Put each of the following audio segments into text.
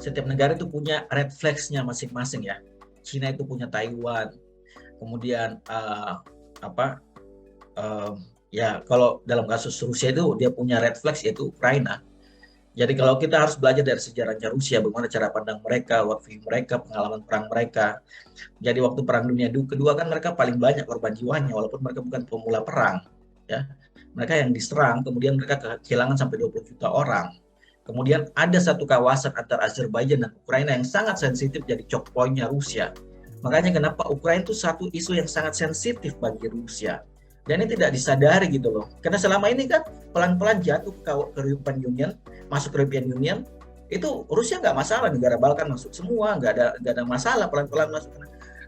setiap negara itu punya red flags-nya masing-masing ya. Cina itu punya Taiwan, kemudian ya kalau dalam kasus Rusia itu dia punya red flags yaitu Ukraina. Jadi kalau kita harus belajar dari sejarahnya Rusia, bagaimana cara pandang mereka, worldview mereka, pengalaman perang mereka. Jadi waktu Perang Dunia Kedua kan mereka paling banyak korban jiwanya, walaupun mereka bukan pemula perang. Ya, mereka yang diserang, kemudian mereka kehilangan sampai 20 juta orang. Kemudian ada satu kawasan antara Azerbaijan dan Ukraina yang sangat sensitif jadi choke point-nya Rusia. Makanya kenapa Ukraina itu satu isu yang sangat sensitif bagi Rusia. Dan ini tidak disadari gitu loh. Karena selama ini kan pelan-pelan jatuh ke European Union, masuk ke European Union, itu Rusia nggak masalah, negara Balkan masuk semua, nggak ada masalah pelan-pelan masuk.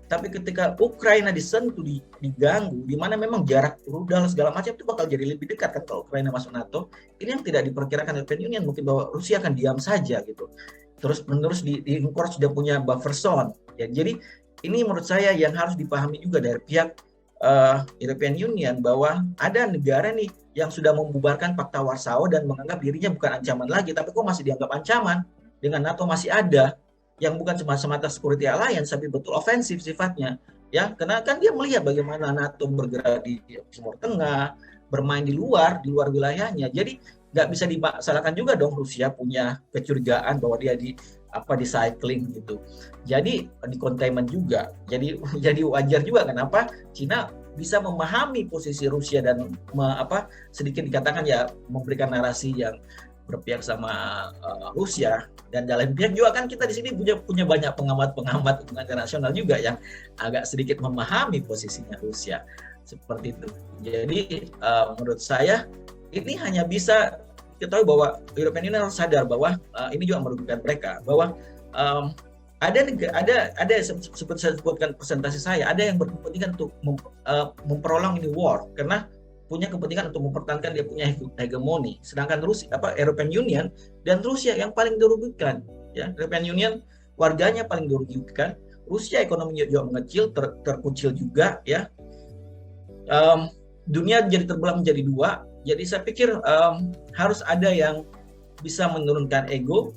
Tapi ketika Ukraina disentuh, diganggu, di mana memang jarak rudal segala macam itu bakal jadi lebih dekat kan kalau Ukraina masuk NATO. Ini yang tidak diperkirakan European Union, mungkin bahwa Rusia akan diam saja gitu. Terus menerus di encourage sudah punya buffer zone. Ya, jadi ini menurut saya yang harus dipahami juga dari pihak European Union, bahwa ada negara nih yang sudah membubarkan Fakta Warsawa dan menganggap dirinya bukan ancaman lagi, tapi kok masih dianggap ancaman dengan NATO masih ada, yang bukan cuma semata security alliance tapi betul ofensif sifatnya ya, karena kan dia melihat bagaimana NATO bergerak di Timur Tengah, bermain di luar wilayahnya. Jadi nggak bisa disalahkan juga dong Rusia punya kecurigaan bahwa dia di cycling gitu. Jadi di containment juga. Jadi wajar juga kenapa Cina bisa memahami posisi Rusia dan sedikit dikatakan ya memberikan narasi yang berpihak sama Rusia. Dan dalam pihak juga kan kita di sini punya banyak pengamat internasional juga yang agak sedikit memahami posisinya Rusia seperti itu. Jadi menurut saya ini hanya bisa kita tahu bahwa European Union harus sadar bahwa ini juga merugikan mereka, bahwa ada seperti saya sebutkan presentasi saya, ada yang berkepentingan untuk memperolong ini war karena punya kepentingan untuk mempertahankan dia punya hegemoni, sedangkan European Union dan Rusia yang paling dirugikan ya. European Union warganya paling dirugikan, Rusia ekonominya juga mengecil, terkucil juga ya. Dunia jadi terbelah menjadi dua. Jadi saya pikir harus ada yang bisa menurunkan ego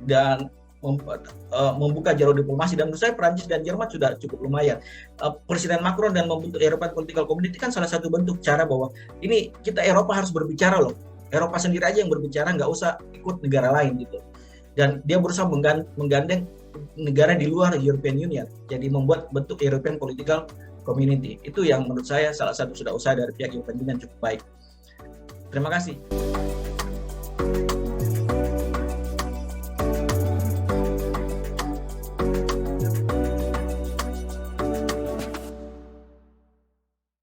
dan membuka jalur diplomasi, dan menurut saya Prancis dan Jerman sudah cukup lumayan. Presiden Macron dan membentuk European Political Community kan salah satu bentuk cara bahwa ini kita Eropa harus berbicara loh. Eropa sendiri aja yang berbicara, nggak usah ikut negara lain gitu. Dan dia berusaha menggandeng negara di luar European Union. Jadi membuat bentuk European Political Community. Itu yang menurut saya salah satu sudah usaha dari pihak European Union cukup baik. Terima kasih.